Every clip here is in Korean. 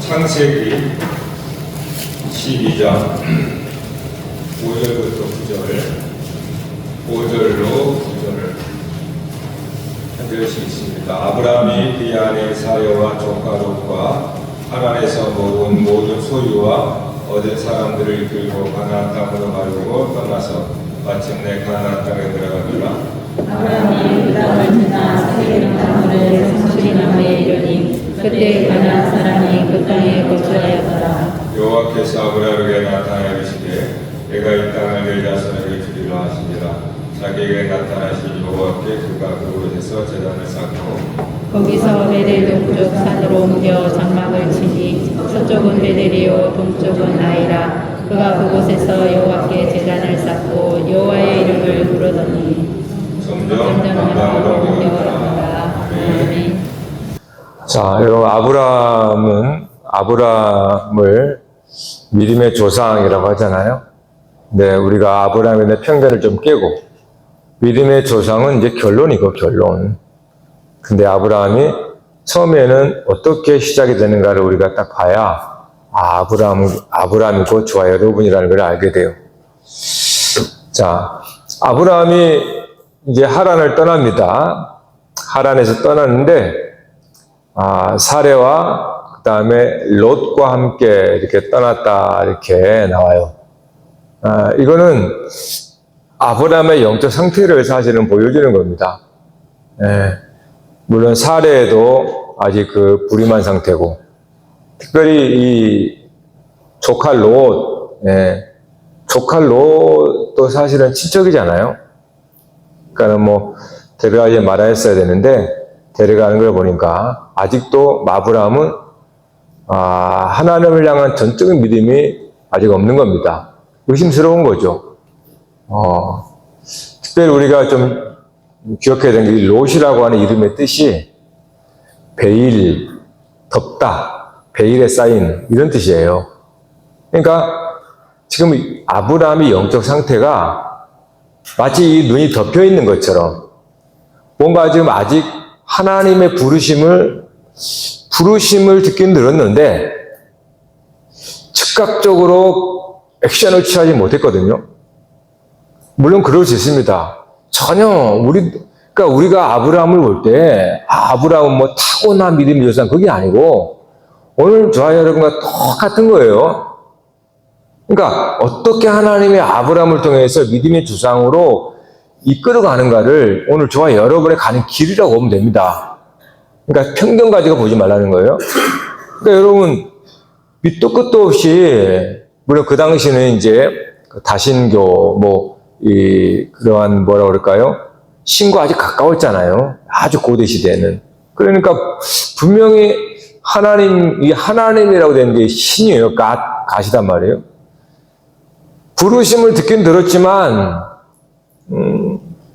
창세기 12장 5절부터 5절로 9절을 한 절씩 있습니다. 아브라함이 그의 아내 사레와 조카 롯과 하란에서 모은 모든 소유와 얻은 사람들을 이끌고 가나안 땅으로 가려고 떠나서 마침내 가나안 땅에 들어가더라. 아브라함이 그 땅을 지나 세겜 땅을 성소리나무에 이르니 그때 가나안 사람이 그 땅에 거주하였더라. 여호와께서 아브라함에게 나타나 이르시되 내가 이 땅을 내 자손에게 주리라 하시니라. 자기에게 나타나신 여호와께 그가 그곳에서 제단을 쌓고 거기서 베델 동쪽 산으로 옮겨 장막을 치니 서쪽은 베델이요 동쪽은 아이라. 그가 그곳에서 여호와께 제단을 쌓고 여호와의 이름을 부르더니 점점 남방으로 옮겨가더라. 아멘. 자, 여러분, 아브라함을 믿음의 조상이라고 하잖아요. 네, 우리가 아브라함에 대한 편견을 좀 깨고, 믿음의 조상은 이제 결론이고, 결론. 근데 아브라함이 처음에는 어떻게 시작이 되는가를 우리가 딱 봐야, 아브라함이고 저와 여러분이라는 걸 알게 돼요. 자, 아브라함이 이제 하란을 떠납니다. 하란에서 떠났는데, 사레와 그 다음에 롯과 함께 이렇게 떠났다 이렇게 나와요. 이거는 아브라함의 영적 상태를 사실은 보여주는 겁니다. 물론 사레도 아직 그 불임한 상태고, 특별히 이 조카 롯도 사실은 친척이잖아요. 그러니까 뭐 데려가지 말아야 했어야 되는데 데려가는 걸 보니까 아직도 아브라함은 하나님을 향한 전적인 믿음이 아직 없는 겁니다. 의심스러운 거죠. 특별히 우리가 좀 기억해야 되는 게 롯이라고 하는 이름의 뜻이 베일, 덮다, 베일에 쌓인 이런 뜻이에요. 그러니까 지금 아브라함의 영적 상태가 마치 이 눈이 덮여 있는 것처럼 뭔가 지금 아직 하나님의 부르심을 듣긴 들었는데 즉각적으로 액션을 취하지 못했거든요. 물론 그럴 수 있습니다. 전혀 그러니까 우리가 아브라함을 볼 때 아브라함은 뭐 타고난 믿음의 조상 그게 아니고 오늘 저와 여러분과 똑같은 거예요. 그러니까 어떻게 하나님의 아브라함을 통해서 믿음의 조상으로 이끌어가는가를 오늘 저와 여러분의 가는 길이라고 보면 됩니다. 그러니까 편견 가지고 보지 말라는 거예요. 그러니까 여러분 밑도 끝도 없이 물론 그 당시는 이제 다신교 그러한 뭐라 그럴까요? 신과 아주 가까웠잖아요. 아주 고대 시대에는. 그러니까 분명히 이 하나님이라고 되는 게 신이에요. 갓이단 말이에요. 부르심을 듣긴 들었지만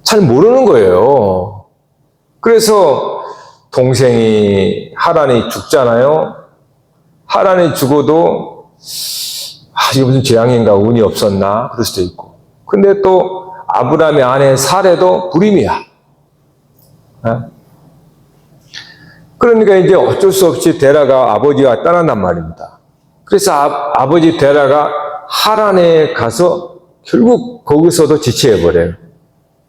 잘 모르는 거예요. 그래서 동생이 하란이 죽잖아요. 하란이 죽어도 이게 무슨 재앙인가 운이 없었나 그럴 수도 있고. 근데 또 아브라함의 아내 사레도 불임이야. 그러니까 이제 어쩔 수 없이 데라가 아버지와 떠난단 말입니다. 그래서 아버지 데라가 하란에 가서 결국 거기서도 지체해버려요.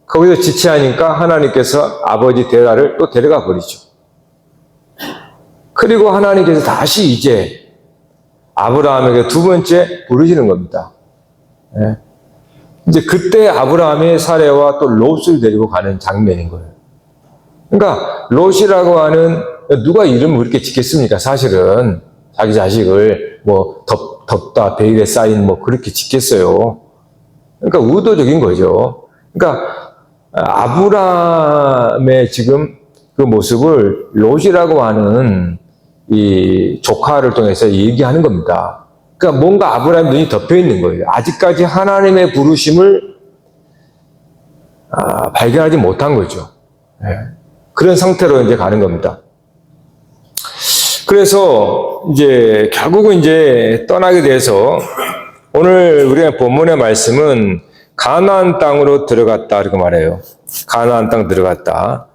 거기서 지체하니까 하나님께서 아버지 데라를 또 데려가 버리죠. 그리고 하나님께서 다시 이제 아브라함에게 두 번째 부르시는 겁니다. 이제 그때 아브라함이 사레와 또 롯을 데리고 가는 장면인 거예요. 그러니까 롯이라고 하는 누가 이름을 그렇게 짓겠습니까? 사실은 자기 자식을 덮다 베일에 쌓인 그렇게 짓겠어요. 그러니까 의도적인 거죠. 그러니까 아브라함의 지금 그 모습을 롯이라고 하는 이 조카를 통해서 얘기하는 겁니다. 그러니까 뭔가 아브라함의 눈이 덮여 있는 거예요. 아직까지 하나님의 부르심을 발견하지 못한 거죠. 그런 상태로 이제 가는 겁니다. 그래서 이제 결국은 이제 떠나게 돼서 오늘 우리가 본문의 말씀은 가나안 땅으로 들어갔다 이렇게 말해요. 가나안 땅 들어갔다.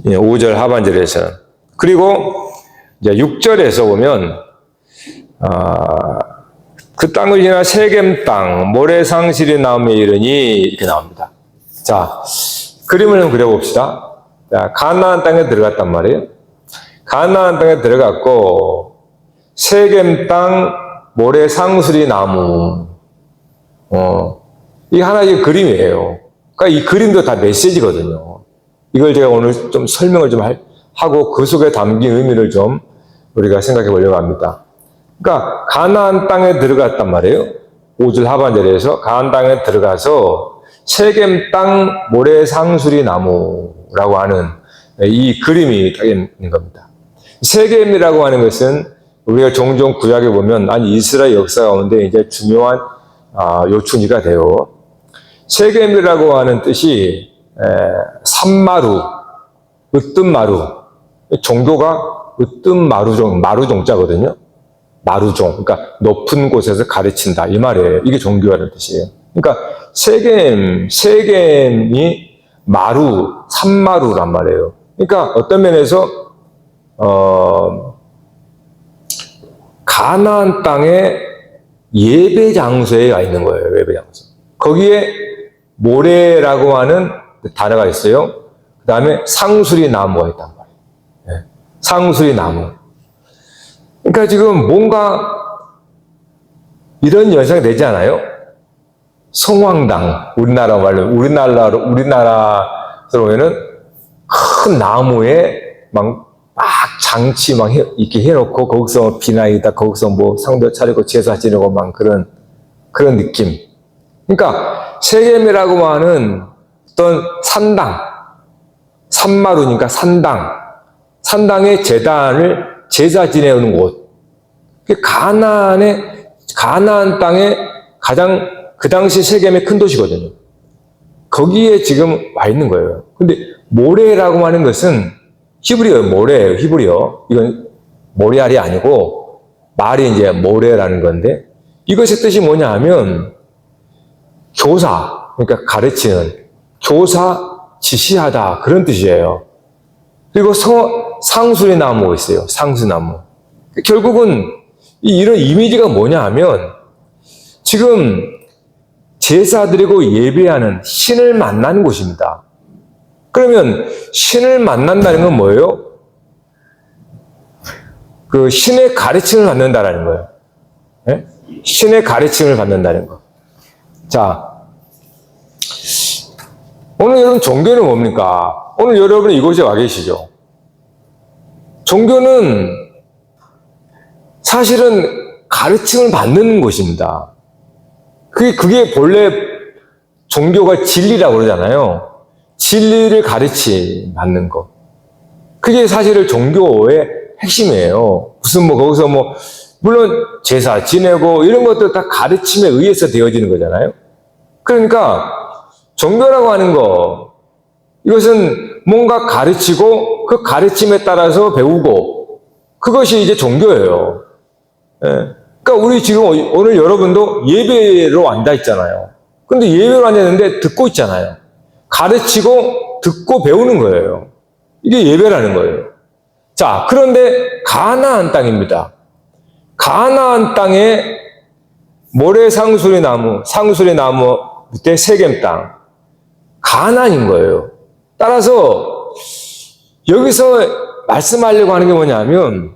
5절 하반절에서는. 그리고 이제 6절에서 보면 그 땅을 지나 세겜 땅 모래상실이 나오며 이르니 이렇게 나옵니다. 자, 그림을 한번 그려봅시다. 자, 가나안 땅에 들어갔단 말이에요. 가나안 땅에 들어갔고 세겜 땅 모래상실이 나무. 이 하나의 그림이에요. 그러니까 이 그림도 다 메시지거든요. 이걸 제가 오늘 좀 설명을 좀 하고 그 속에 담긴 의미를 좀 우리가 생각해 보려고 합니다. 그러니까 가나안 땅에 들어갔단 말이에요. 5절 하반절에서 가나안 땅에 들어가서 세겜 땅 모래상수리 나무라고 하는 이 그림이 있는 겁니다. 세겜이라고 하는 것은 우리가 종종 구약에 보면 이스라엘 역사 가운데 이제 중요한 요충지가 되어 세겜이라고 하는 뜻이 산마루, 으뜸마루, 종교가 으뜸마루종, 마루종자거든요. 마루종, 그러니까 높은 곳에서 가르친다 이 말이에요. 이게 종교라는 뜻이에요. 그러니까 세겜이 마루, 산마루란 말이에요. 그러니까 어떤 면에서 가나안 땅에 예배 장소에 가 있는 거예요. 예배 장소. 거기에 모래라고 하는 단어가 있어요. 그 다음에 상수리 나무가 있단 말이에요. 네. 상수리 나무. 그러니까 지금 뭔가 이런 연상이 되지 않아요? 성황당, 우리나라로 보면은 큰 나무에 막 장치 막 이렇게 해놓고 거기서 비나이다, 거기서 뭐 상도 차리고 제사 지내고 막 그런 느낌. 그러니까 세겜이라고 하는 어떤 산당, 산마루니까 산당의 제사 지내는 곳. 가나안 땅에 가장 그 당시 세겜의 큰 도시거든요. 거기에 지금 와 있는 거예요. 근데 모래라고 하는 것은 히브리어 모래예요. 히브리어. 이건 모래알이 아니고 말이 이제 모래라는 건데 이것의 뜻이 뭐냐 하면 교사, 그러니까 가르치는 교사, 지시하다 그런 뜻이에요. 그리고 상수리 나무가 있어요. 상수나무. 결국은 이런 이미지가 뭐냐 하면 지금 제사 드리고 예배하는 신을 만나는 곳입니다. 그러면 신을 만난다는 건 뭐예요? 그 신의 가르침을 받는다라는 거예요. 네? 신의 가르침을 받는다는 거. 자, 오늘 여러분 종교는 뭡니까? 오늘 여러분이 이곳에 와 계시죠? 종교는 사실은 가르침을 받는 곳입니다. 그게 본래 종교가 진리라고 그러잖아요. 진리를 받는 것. 그게 사실은 종교의 핵심이에요. 무슨 거기서 물론 제사 지내고 이런 것도 다 가르침에 의해서 되어지는 거잖아요. 그러니까 종교라고 하는 거, 이것은 뭔가 가르치고 그 가르침에 따라서 배우고 그것이 이제 종교예요. 예. 그러니까 우리 지금 오늘 여러분도 예배로 앉아 있잖아요. 근데 예배로 앉았는데 듣고 있잖아요. 가르치고 듣고 배우는 거예요. 이게 예배라는 거예요. 자, 그런데 가나안 땅입니다. 가나안 땅에 모래 상수리 나무 밑에 세겜 땅. 가나안인 거예요. 따라서 여기서 말씀하려고 하는 게 뭐냐면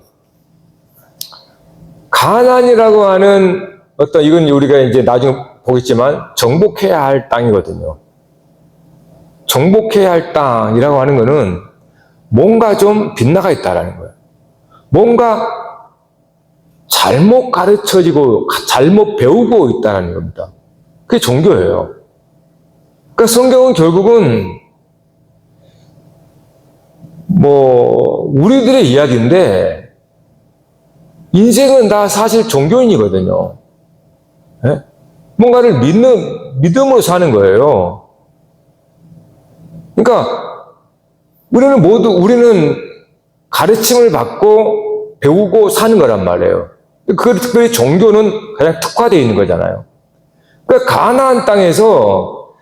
가나안이라고 하는 이건 우리가 이제 나중에 보겠지만 정복해야 할 땅이거든요. 정복해야 할 땅이라고 하는 거는 뭔가 좀 빗나가 있다라는 거예요. 뭔가 잘못 가르쳐지고 잘못 배우고 있다는 겁니다. 그게 종교예요. 그러니까 성경은 결국은 우리들의 이야기인데 인생은 다 사실 종교인이거든요. 네? 뭔가를 믿음으로 사는 거예요. 그러니까 우리는 가르침을 받고 배우고 사는 거란 말이에요. 그 종교는 가장 특화되어 있는 거잖아요. 그러니까 가나안 땅에서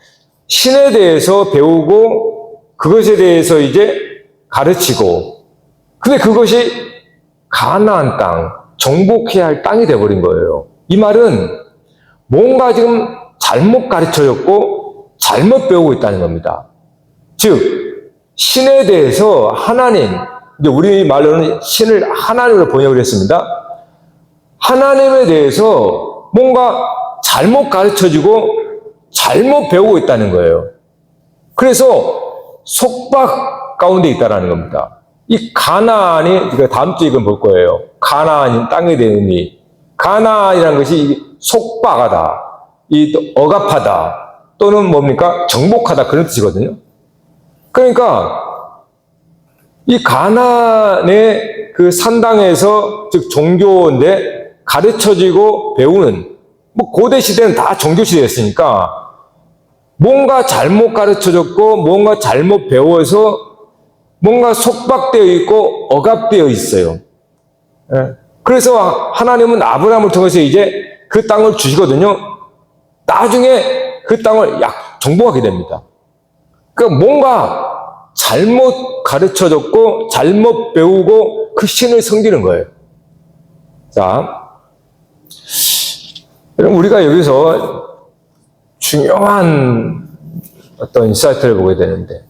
신에 대해서 배우고 그것에 대해서 이제 가르치고, 근데 그것이 가나안 땅, 정복해야 할 땅이 되어버린 거예요. 이 말은 뭔가 지금 잘못 가르쳐졌고 잘못 배우고 있다는 겁니다. 즉 신에 대해서 하나님, 이제 우리 말로는 신을 하나님으로 번역을 했습니다. 하나님에 대해서 뭔가 잘못 가르쳐지고 잘못 배우고 있다는 거예요. 그래서 속박 가운데 있다는 겁니다. 이 가나안이, 다음 주에 이건 볼 거예요. 가나안인 땅에 대한 의미. 가나안이라는 것이 속박하다, 이 억압하다, 또는 뭡니까? 정복하다, 그런 뜻이거든요. 그러니까 이 가나안의 그 산당에서, 즉 종교인데 가르쳐지고 배우는, 뭐 고대 시대는 다 종교 시대였으니까 뭔가 잘못 가르쳐졌고 뭔가 잘못 배워서 뭔가 속박되어 있고 억압되어 있어요. 그래서 하나님은 아브라함을 통해서 이제 그 땅을 주시거든요. 나중에 그 땅을 정복하게 됩니다. 그러니까 뭔가 잘못 가르쳐졌고 잘못 배우고 그 신을 섬기는 거예요. 자, 그럼 우리가 여기서 중요한 어떤 인사이트를 보게 되는데,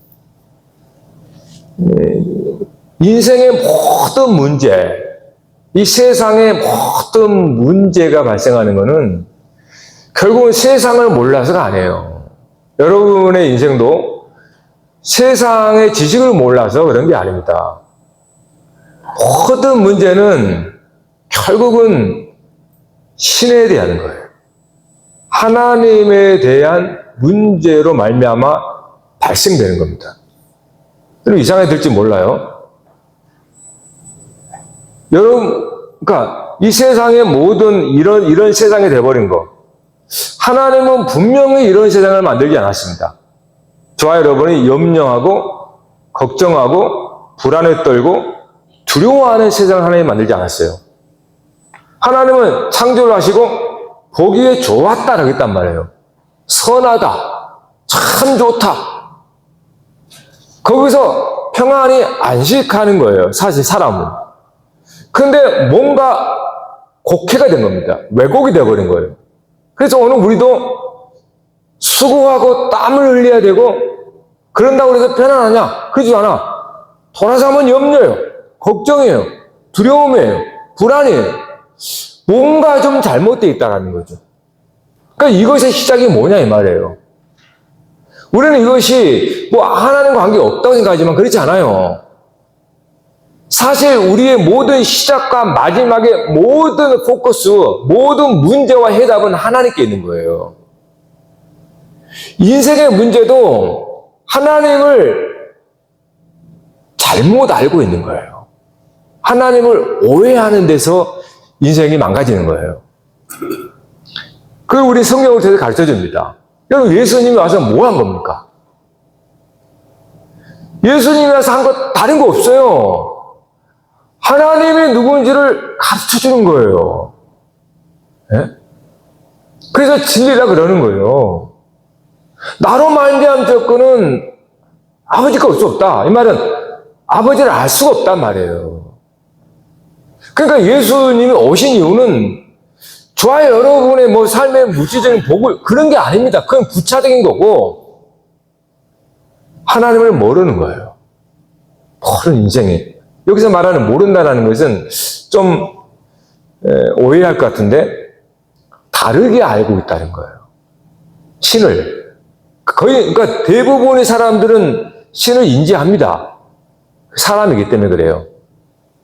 인생의 모든 문제, 이 세상의 모든 문제가 발생하는 것은 결국은 세상을 몰라서가 아니에요. 여러분의 인생도 세상의 지식을 몰라서 그런 게 아닙니다. 모든 문제는 결국은 신에 대한 거예요. 하나님에 대한 문제로 말미암아 발생되는 겁니다. 여러분 이상하게 들지 몰라요. 여러분, 그러니까 이 세상의 모든 이런 세상이 돼버린 거, 하나님은 분명히 이런 세상을 만들지 않았습니다. 저와 여러분이 염려하고 걱정하고 불안에 떨고 두려워하는 세상을 하나님 만들지 않았어요. 하나님은 창조를 하시고 보기에 좋았다라고 했단 말이에요. 선하다, 참 좋다. 거기서 평안히 안식하는 거예요. 사실 사람은. 근데 뭔가 곡해가 된 겁니다. 왜곡이 되어버린 거예요. 그래서 오늘 우리도 수고하고 땀을 흘려야 되고, 그런다고 해서 편안하냐? 그러지 않아. 돌아서 하면 염려예요. 걱정이에요. 두려움이에요. 불안이에요. 뭔가 좀 잘못되어 있다는 거죠. 그러니까 이것의 시작이 뭐냐 이 말이에요. 우리는 이것이 뭐 하나님과 관계 없다고 생각하지만 그렇지 않아요. 사실 우리의 모든 시작과 마지막의 모든 포커스, 모든 문제와 해답은 하나님께 있는 거예요. 인생의 문제도 하나님을 잘못 알고 있는 거예요. 하나님을 오해하는 데서 인생이 망가지는 거예요. 그걸 우리 성경을 통해서 가르쳐 줍니다. 여러분, 예수님이 와서 뭐 한 겁니까? 예수님이 와서 한 거 다른 거 없어요. 하나님이 누군지를 가르쳐 주는 거예요. 네? 그래서 진리라 그러는 거예요. 나로 말미암은 조건은 아버지가 올 수 없다. 이 말은 아버지를 알 수가 없단 말이에요. 그러니까 예수님이 오신 이유는 저와 여러분의 뭐 삶의 물질적인 복을, 그런 게 아닙니다. 그건 부차적인 거고, 하나님을 모르는 거예요. 모르는 인생에. 여기서 말하는 모른다는 것은 좀 오해할 것 같은데, 다르게 알고 있다는 거예요. 신을. 그러니까 대부분의 사람들은 신을 인지합니다. 사람이기 때문에 그래요.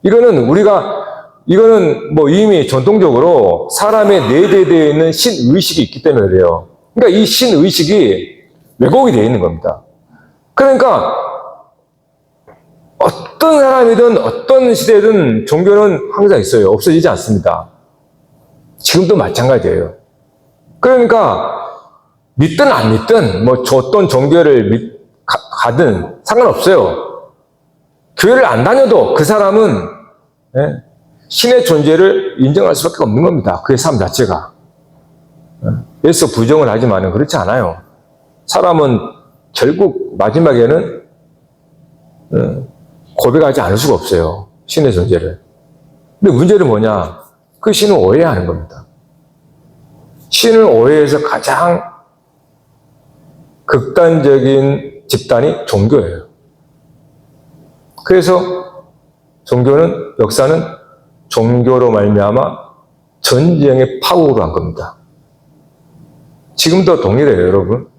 이거는 뭐 이미 전통적으로 사람의 내재되어 있는 신의식이 있기 때문에 그래요. 그러니까 이 신의식이 왜곡이 되어 있는 겁니다. 그러니까 어떤 사람이든 어떤 시대든 종교는 항상 있어요. 없어지지 않습니다. 지금도 마찬가지예요. 그러니까 믿든 안 믿든 뭐 어떤 종교를 가든 상관없어요. 교회를 안 다녀도 그 사람은 신의 존재를 인정할 수밖에 없는 겁니다. 그의 삶 자체가. 그래서 부정을 하지만은 그렇지 않아요. 사람은 결국 마지막에는 고백하지 않을 수가 없어요. 신의 존재를. 근데 문제는 뭐냐? 그 신을 오해하는 겁니다. 신을 오해해서 가장 극단적인 집단이 종교예요. 그래서 종교는, 역사는 종교로 말미암아 전쟁의 파국으로 간 겁니다. 지금도 동일해요, 여러분.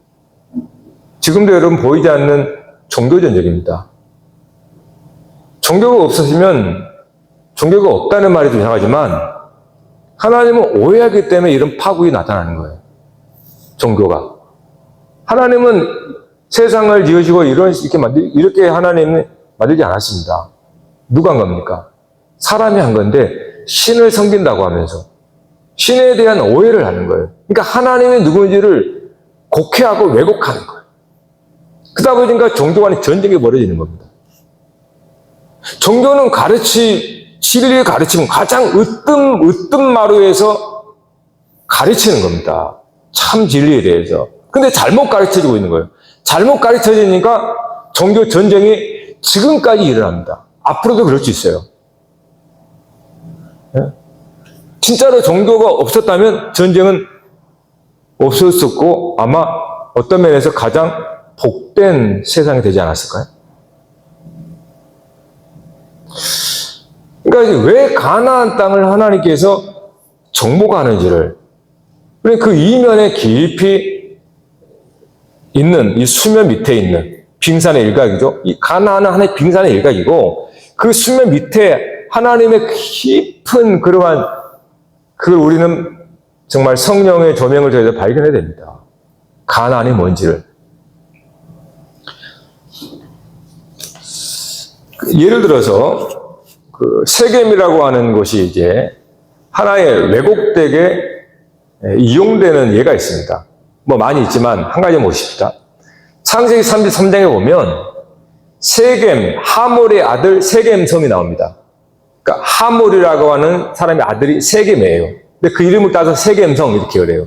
지금도 여러분 보이지 않는 종교 전쟁입니다. 종교가 없었으면, 종교가 없다는 말이 좀 이상하지만 하나님을 오해하기 때문에 이런 파국이 나타나는 거예요. 종교가. 하나님은 세상을 지으시고 이렇게 하나님은 만들지 않았습니다. 누가 한 겁니까? 사람이 한 건데 신을 섬긴다고 하면서 신에 대한 오해를 하는 거예요. 그러니까 하나님이 누구인지를 곡해하고 왜곡하는 거예요. 그러다 보니까 종교 간의 전쟁이 벌어지는 겁니다. 종교는 진리의 가르침은 가장 으뜸마루에서 가르치는 겁니다. 참 진리에 대해서. 근데 잘못 가르쳐지고 있는 거예요. 잘못 가르쳐지니까 종교 전쟁이 지금까지 일어납니다. 앞으로도 그럴 수 있어요. 진짜로 종교가 없었다면 전쟁은 없었고 아마 어떤 면에서 가장 복된 세상이 되지 않았을까요? 그러니까 왜 가나안 땅을 하나님께서 정복하는지를, 그 이면에 깊이 있는 이 수면 밑에 있는 빙산의 일각이죠. 이 가나안은 하나의 빙산의 일각이고 그 수면 밑에 하나님의 깊은 그러한 그걸 우리는 정말 성령의 조명을 통해서 발견해야 됩니다. 가나안이 뭔지를. 예를 들어서 세겜이라고 하는 곳이 이제 하나의 왜곡되게 이용되는 예가 있습니다. 많이 있지만 한 가지 보십시다. 창세기 33장에 보면 세겜, 하몰의 아들 세겜성이 나옵니다. 그러니까 하몰이라고 하는 사람의 아들이 세겜이에요. 근데 그 이름을 따서 세겜성 이렇게 그래요.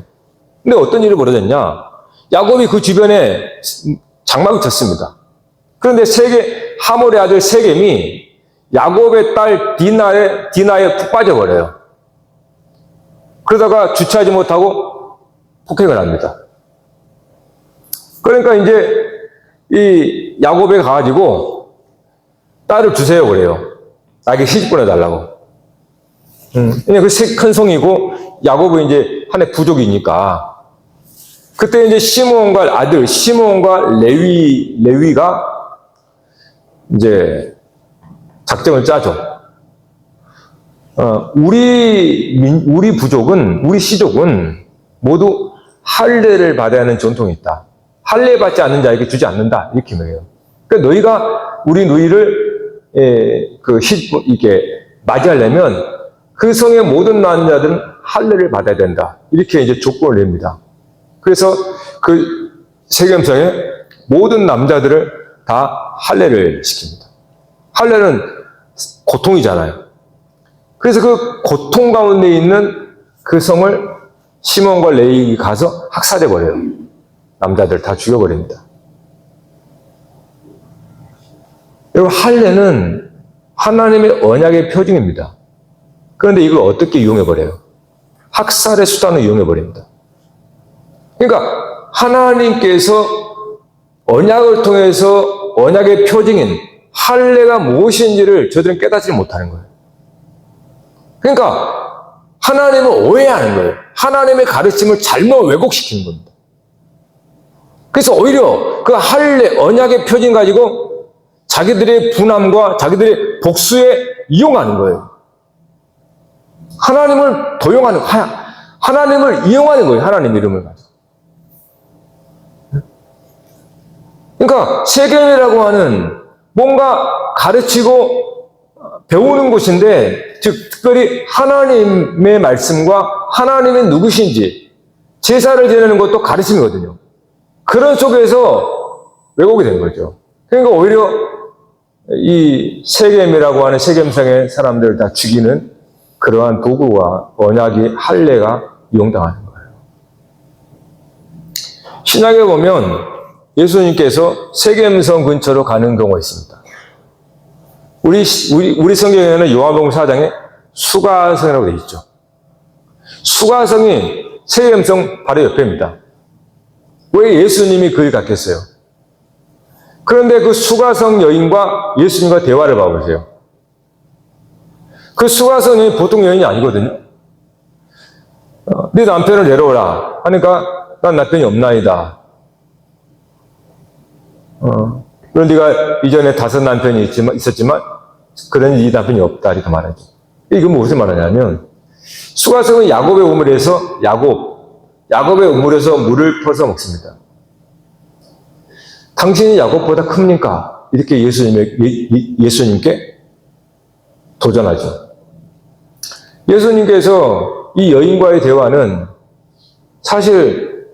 근데 어떤 일이 벌어졌냐? 야곱이 그 주변에 장막을 쳤습니다. 그런데 하몰의 아들 세겜이 야곱의 딸 디나에 푹 빠져버려요. 그러다가 주체하지 못하고 폭행을 합니다. 그러니까 이제 이 야곱에 가가지고 딸을 주세요 그래요. 나에게 시집 보내달라고. 그냥 그 큰 성이고 야곱은 이제 하나의 부족이니까. 그때 이제 시므온과 레위가 이제 작정을 짜죠. 우리 부족은, 우리 시족은 모두 할례를 받아야 하는 전통이 있다. 할례 받지 않는 자에게 주지 않는다. 이렇게 말해요. 그러니까 너희가 우리 누이를 이렇게 맞이하려면 그 성의 모든 남자들은 할례를 받아야 된다. 이렇게 이제 조건을 냅니다. 그래서 그 세겜성에 모든 남자들을 다 할례를 시킵니다. 할례는 고통이잖아요. 그래서 그 고통 가운데 있는 그 성을 시몬과 레위 가서 학살해 버려요. 남자들 다 죽여버립니다. 여러분, 할례는 하나님의 언약의 표징입니다. 그런데 이걸 어떻게 이용해버려요? 학살의 수단을 이용해버립니다. 그러니까 하나님께서 언약을 통해서 언약의 표징인 할례가 무엇인지를 저들은 깨닫지 못하는 거예요. 그러니까 하나님을 오해하는 거예요. 하나님의 가르침을 잘못 왜곡시키는 겁니다. 그래서 오히려 그 할례, 언약의 표징 가지고 자기들의 분함과 자기들의 복수에 이용하는 거예요. 하나님을 도용하는, 하나님을 이용하는 거예요. 하나님 이름을 가지고. 그러니까 세겜이라고 하는 뭔가 가르치고 배우는 곳인데, 즉 특별히 하나님의 말씀과 하나님의 누구신지 제사를 지내는 것도 가르침이거든요. 그런 속에서 왜곡이 된 거죠. 그러니까 오히려 이 세겜이라고 하는 세겜성의 사람들을 다 죽이는 그러한 도구와 언약이 할례가 이용당하는 거예요. 신약에 보면 예수님께서 세겜성 근처로 가는 경우가 있습니다. 우리 성경에는 요한복음 4장에 수가성이라고 되어 있죠. 수가성이 세겜성 바로 옆입니다. 왜 예수님이 그를 갔겠어요? 그런데 그 수가성 여인과 예수님과 대화를 봐보세요. 그 수가성 여인이 보통 여인이 아니거든요. 네 남편을 내려오라 하니까 난 남편이 없나이다. 그럼 네가 이전에 5 남편이 있었지만 그러니 네 남편이 없다 이렇게 말하죠. 이거 무슨 말하냐면 수가성은 야곱의 우물에서 야곱의 우물에서 물을 퍼서 먹습니다. 당신이 야곱보다 큽니까? 이렇게 예수님께 도전하죠. 예수님께서 이 여인과의 대화는 사실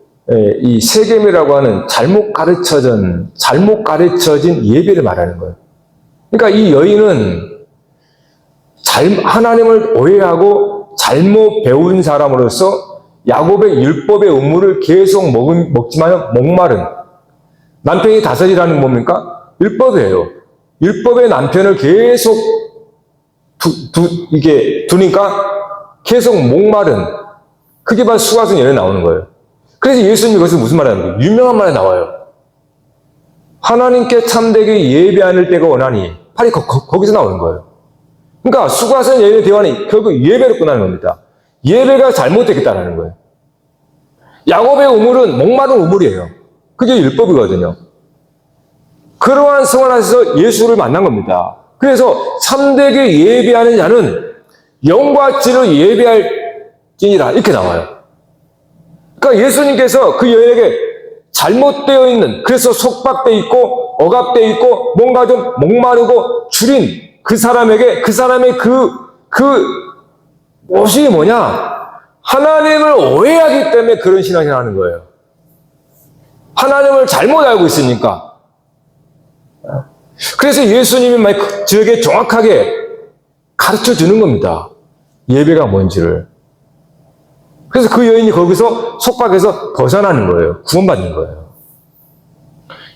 이 세겜이라고 하는 잘못 가르쳐진 예배를 말하는 거예요. 그러니까 이 여인은 하나님을 오해하고 잘못 배운 사람으로서 야곱의 율법의 의무를 계속 먹지만 목마른 남편이 5이라는 건 뭡니까? 율법이에요. 율법의 남편을 계속 이게 두니까 계속 목마른 그게 바로 수가성 예언에 나오는 거예요. 그래서 예수님이 거기서 무슨 말을 하는 거예요? 유명한 말이 나와요. 하나님께 참되게 예배하는 때가 오나니 바로 거기서 나오는 거예요. 그러니까 수가성 예언의 대화는 결국 예배로 끝나는 겁니다. 예배가 잘못됐다는 거예요. 야곱의 우물은 목마른 우물이에요. 그게 율법이거든요. 그러한 성원 안에서 예수를 만난 겁니다. 그래서 참되게 예배하는 자는 영과 진리로 예배할지니라 이렇게 나와요. 그러니까 예수님께서 그 여인에게 잘못되어 있는 그래서 속박되어 있고 억압되어 있고 뭔가 좀 목마르고 줄인 그 사람에게 그 사람의 그 모습이 뭐냐? 하나님을 오해하기 때문에 그런 신앙이 나는 거예요. 하나님을 잘못 알고 있으니까. 그래서 예수님이 저에게 정확하게 가르쳐 주는 겁니다. 예배가 뭔지를. 그래서 그 여인이 거기서 속박해서 벗어나는 거예요. 구원받는 거예요.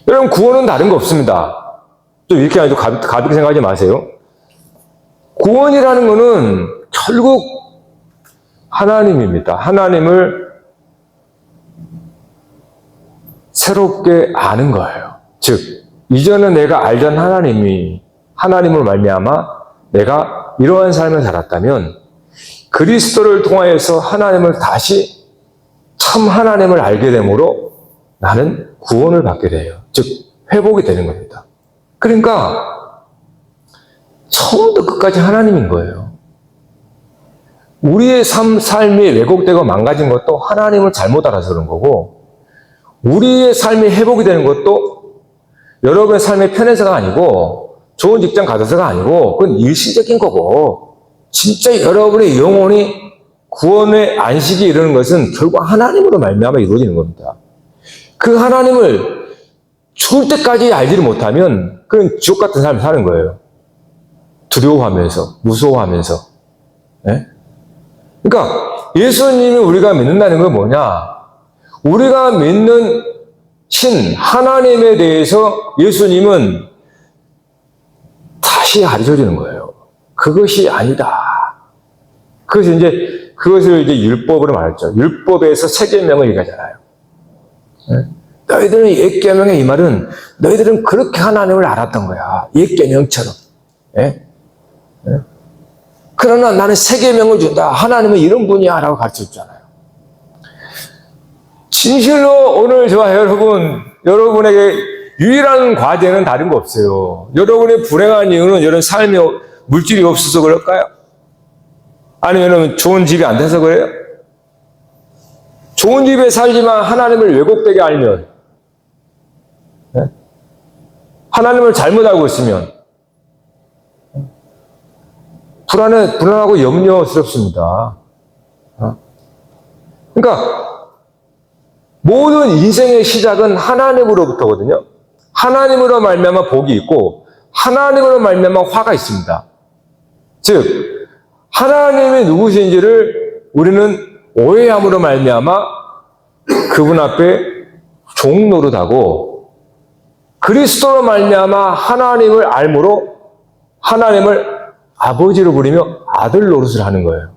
여러분, 구원은 다른 거 없습니다. 좀 이렇게 아니고 가볍게 생각하지 마세요. 구원이라는 거는 결국 하나님입니다. 하나님을 새롭게 아는 거예요. 즉, 이전에 내가 알던 하나님을 말미암아 내가 이러한 삶을 살았다면 그리스도를 통하여서 하나님을 다시 참 하나님을 알게 되므로 나는 구원을 받게 돼요. 즉, 회복이 되는 겁니다. 그러니까 처음부터 끝까지 하나님인 거예요. 우리의 삶이 왜곡되고 망가진 것도 하나님을 잘못 알아서 그런 거고, 우리의 삶이 회복이 되는 것도 여러분의 삶의 편해서가 아니고, 좋은 직장 가서서가 아니고, 그건 일시적인 거고, 진짜 여러분의 영혼이 구원의 안식이 이르는 것은 결국 하나님으로 말미암아 이루어지는 겁니다. 그 하나님을 죽을 때까지 알지를 못하면 그건 지옥 같은 삶을 사는 거예요. 두려워하면서, 무서워하면서. 네? 그러니까 예수님이 우리가 믿는다는 건 뭐냐? 우리가 믿는 신 하나님에 대해서 예수님은 다시 가르쳐 주는 거예요. 그것이 아니다. 그것을 이제 율법으로 말했죠. 율법에서 세 계명을 얘기하잖아요. 너희들은 옛 계명의 이 말은 너희들은 그렇게 하나님을 알았던 거야. 옛 계명처럼. 그러나 나는 세 계명을 준다. 하나님은 이런 분이야 라고 가르쳤잖아요. 진실로 오늘 저와 여러분에게 유일한 과제는 다른 거 없어요. 여러분의 불행한 이유는 여러분 삶에 물질이 없어서 그럴까요? 아니면 좋은 집이 안 돼서 그래요? 좋은 집에 살지만 하나님을 왜곡되게 알면, 하나님을 잘못 알고 있으면 불안하고 염려스럽습니다. 그러니까 모든 인생의 시작은 하나님으로부터거든요. 하나님으로 말미암아 복이 있고 하나님으로 말미암아 화가 있습니다. 즉 하나님이 누구신지를 우리는 오해함으로 말미암아 그분 앞에 종 노릇하고 그리스도로 말미암아 하나님을 알므로 하나님을 아버지로 부리며 아들 노릇을 하는 거예요.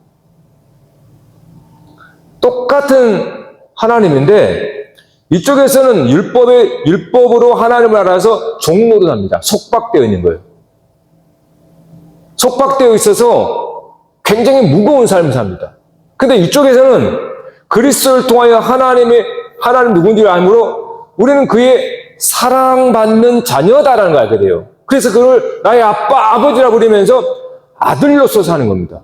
똑같은 하나님인데 이쪽에서는 율법으로 하나님을 알아서 종노릇합니다. 속박되어 있는 거예요. 속박되어 있어서 굉장히 무거운 삶을 삽니다. 근데 이쪽에서는 그리스도를 통하여 하나님 누군지를 알므로 우리는 그의 사랑받는 자녀다라는 걸 알게 돼요. 그래서 그걸 나의 아빠, 아버지라 부르면서 아들로서 사는 겁니다.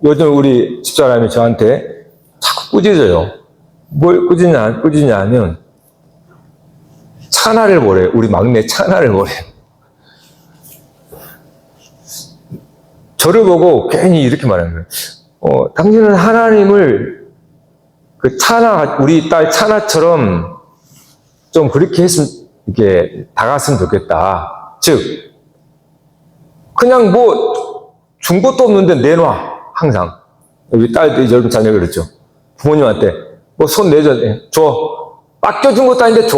요즘 우리 집사람이 저한테 자꾸 꾸짖어요. 뭘 꾸짖냐 하면 찬아를 보래요. 우리 막내 찬아를 보래요. 저를 보고 괜히 이렇게 말하는 거예요. 당신은 하나님을 우리 딸 찬아처럼 좀 그렇게 이렇게 다갔으면 좋겠다. 즉, 그냥 준 것도 없는데 내놔. 항상. 우리 딸도 여러분 자녀 그랬죠. 부모님한테 손 내줘. 줘. 맡겨준 것도 아닌데 줘.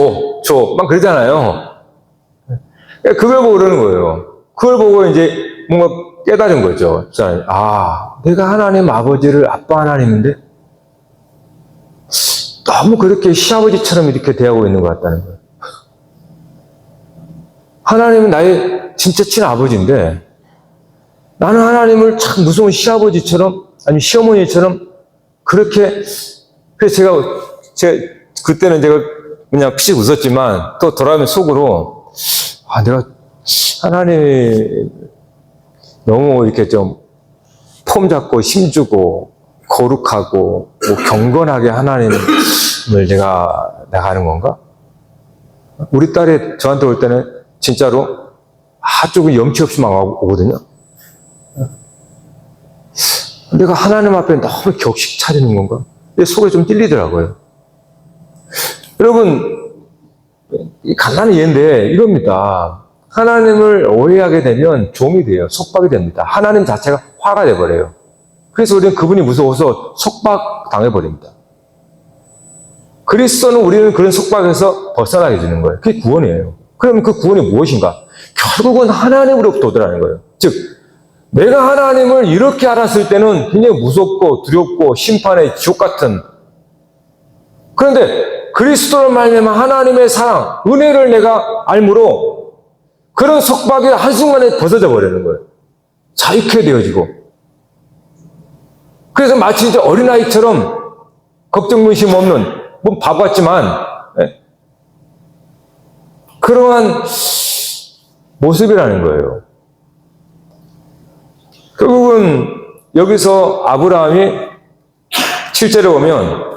막 그러잖아요. 그걸 보고 그러는 거예요. 그걸 보고 이제 뭔가 깨달은 거죠. 내가 하나님 아버지를 아빠 하나님인데 너무 그렇게 시아버지처럼 이렇게 대하고 있는 것 같다는 거예요. 하나님은 나의 진짜 친아버지인데 나는 하나님을 참 무서운 시아버지처럼 아니면 시어머니처럼 그렇게 그래서 제가 그때는 제가 그냥 피식 웃었지만 또 돌아오면 속으로 내가 하나님이 너무 이렇게 좀 폼 잡고 힘주고 거룩하고 경건하게 하나님을 내가 나가는 건가? 우리 딸이 저한테 올 때는 진짜로 아주 염치 없이 막 오거든요. 내가 하나님 앞에 너무 격식 차리는 건가? 내 속에 좀 찔리더라고요. 여러분, 간단한 예인데 이겁니다. 하나님을 오해하게 되면 종이 돼요. 속박이 됩니다. 하나님 자체가 화가 돼버려요. 그래서 우리는 그분이 무서워서 속박 당해버립니다. 그리스도는 우리는 그런 속박에서 벗어나게 해주는 거예요. 그게 구원이에요. 그러면 그 구원이 무엇인가? 결국은 하나님으로부터 오더라는 거예요. 즉, 내가 하나님을 이렇게 알았을 때는 굉장히 무섭고 두렵고 심판의 지옥 같은, 그런데 그리스도를 말미암아 하나님의 사랑, 은혜를 내가 알므로 그런 속박이 한순간에 벗어져 버리는 거예요. 자유케 되어지고. 그래서 마치 이제 어린아이처럼 걱정 근심 없는, 바보 같지만 그러한 모습이라는 거예요. 결국은 여기서 아브라함이 7절에 보면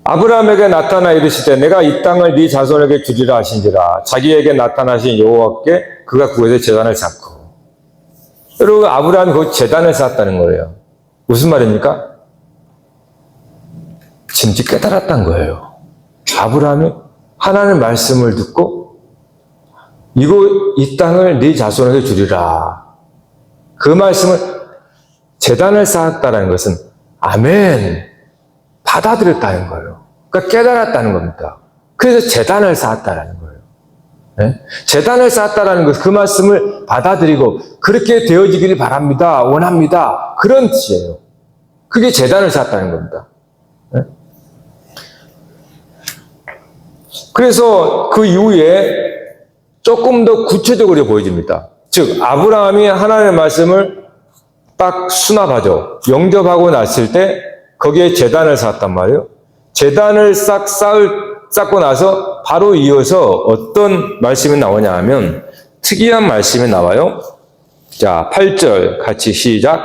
아브라함에게 나타나 이르시되 내가 이 땅을 네 자손에게 주리라 하신지라. 자기에게 나타나신 여호와께 그가 그곳에 제단을 쌓고. 여러분, 아브라함이 거기 제단을 쌓았다는 거예요. 무슨 말입니까? 진짜 깨달았다는 거예요. 아브라함이 하나님의 말씀을 듣고 이 땅을 네 자손에게 주리라. 그 말씀을 제단을 쌓았다는 것은 아멘, 받아들였다는 거예요. 그러니까 깨달았다는 겁니다. 그래서 제단을 쌓았다는 거예요. 네? 제단을 쌓았다는 것, 그 말씀을 받아들이고 그렇게 되어지기를 바랍니다. 원합니다. 그런 뜻이에요. 그게 제단을 쌓았다는 겁니다. 네? 그래서 그 이후에 조금 더 구체적으로 보여집니다. 즉, 아브라함이 하나님의 말씀을 딱 수납하죠. 영접하고 났을 때 거기에 제단을 쌓았단 말이에요. 제단을 쌓고 나서 바로 이어서 어떤 말씀이 나오냐 하면 특이한 말씀이 나와요. 자, 8절 같이 시작.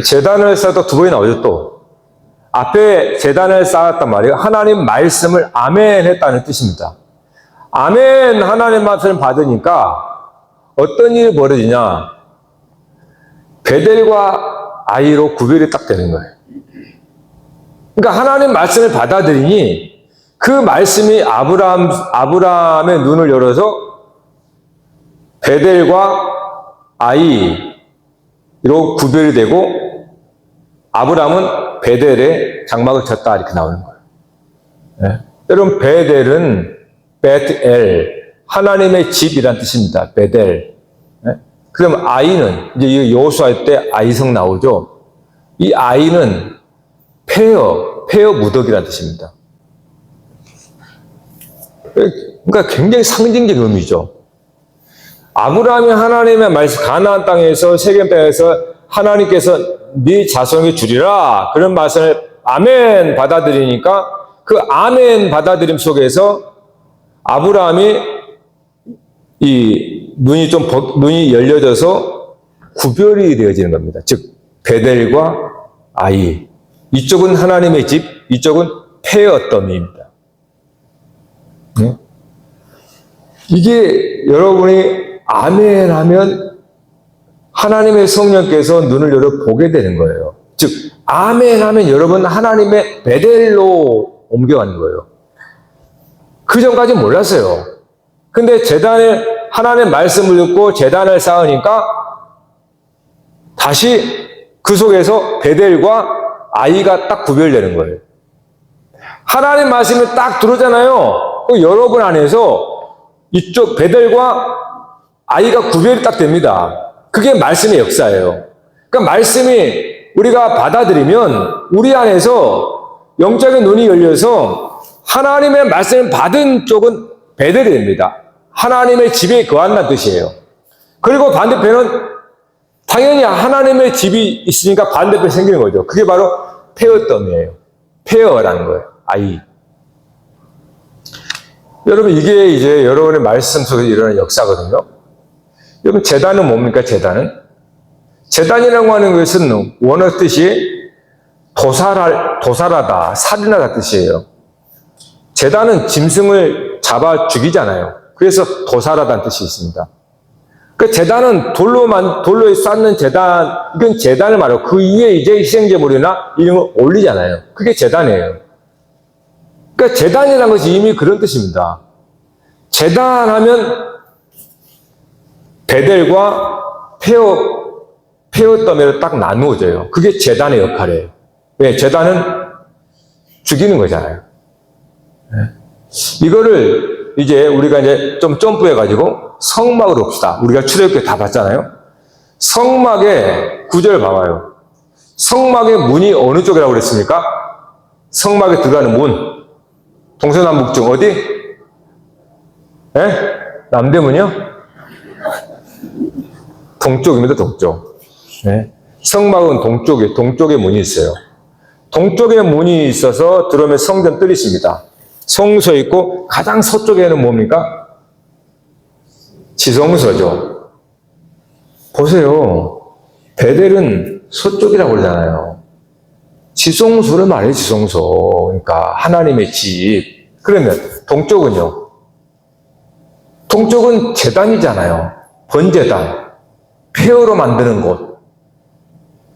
제단을 쌓았다 두 번이 나오죠. 또 앞에 제단을 쌓았단 말이에요. 하나님 말씀을 아멘 했다는 뜻입니다. 아멘, 하나님 말씀을 받으니까 어떤 일이 벌어지냐? 베델과 아이로 구별이 딱 되는 거예요. 그러니까 하나님 말씀을 받아들이니 그 말씀이 아브라함의 눈을 열어서 베델과 아이로 구별이 되고 아브라함은 베델에 장막을 쳤다 이렇게 나오는 거예요. 네. 여러분 베델은 베트엘 하나님의 집이란 뜻입니다. 베델. 네. 그럼 아이는 이제 여호수아 때 아이성 나오죠. 이 아이는 폐허 무더기란 뜻입니다. 그러니까 굉장히 상징적 의미죠. 아브라함이 하나님의 말씀 가나안 땅에서 세겜 땅에서 하나님께서 네 자손에게 주리라 그런 말씀을 아멘 받아들이니까 그 아멘 받아들임 속에서 아브라함이 이 눈이 열려져서 구별이 되어지는 겁니다. 즉 베델과 아이, 이쪽은 하나님의 집, 이쪽은 폐허더미입니다. 네? 이게 여러분이 아멘 하면 하나님의 성령께서 눈을 열어 보게 되는 거예요. 즉 아멘 하면 여러분 하나님의 베델로 옮겨가는 거예요. 그 전까지는 몰랐어요. 근데 제단에 하나님의 말씀을 듣고 제단을 쌓으니까 다시 그 속에서 베델과 아이가 딱 구별되는 거예요. 하나님 말씀이 딱 들어오잖아요. 여러분 안에서 이쪽 베델과 아이가 구별이 딱 됩니다. 그게 말씀의 역사예요. 그러니까 말씀이 우리가 받아들이면 우리 안에서 영적인 눈이 열려서 하나님의 말씀을 받은 쪽은 베델이 됩니다. 하나님의 집에 거한다는 뜻이에요. 그리고 반대편은 당연히 하나님의 집이 있으니까 반대편이 생기는 거죠. 그게 바로 폐허덤이에요. 폐허라는 거예요. 아이. 여러분 이게 이제 여러분의 말씀 속에서 일어나는 역사거든요. 여러분 제단은 뭡니까? 제단이라고 하는 것은 원어 뜻이 도살하다, 살인하다 뜻이에요. 제단은 짐승을 잡아 죽이잖아요. 그래서 도살하다는 뜻이 있습니다. 그 제단은 돌로에 쌓는 제단, 이건 제단을 말하고 그 위에 이제 희생제물이나 이런 걸 올리잖아요. 그게 제단이에요. 그러니까 제단이라는 것이 이미 그런 뜻입니다. 제단하면 베델과 폐허더미로 딱 나누어져요. 그게 제단의 역할이에요. 왜? 제단은 죽이는 거잖아요. 이거를 이제 우리가 이제 좀 점프해가지고 성막으로 봅시다. 우리가 출애굽기 다 봤잖아요. 성막의 구절 봐봐요. 성막의 문이 어느 쪽이라고 그랬습니까? 성막에 들어가는 문. 동서남북 중 어디? 남대문이요? 동쪽입니다. 동쪽. 네. 성막은 동쪽에 문이 있어요. 동쪽에 문이 있어서 들어오면 성전 뜰이 있습니다. 성소 있고 가장 서쪽에는 뭡니까? 지성소죠. 보세요. 베델은 서쪽이라고 그러잖아요. 지성소를 말해요. 지성소. 그러니까 하나님의 집. 그러면 동쪽은요? 동쪽은 제단이잖아요. 번제단. 폐허로 만드는 곳.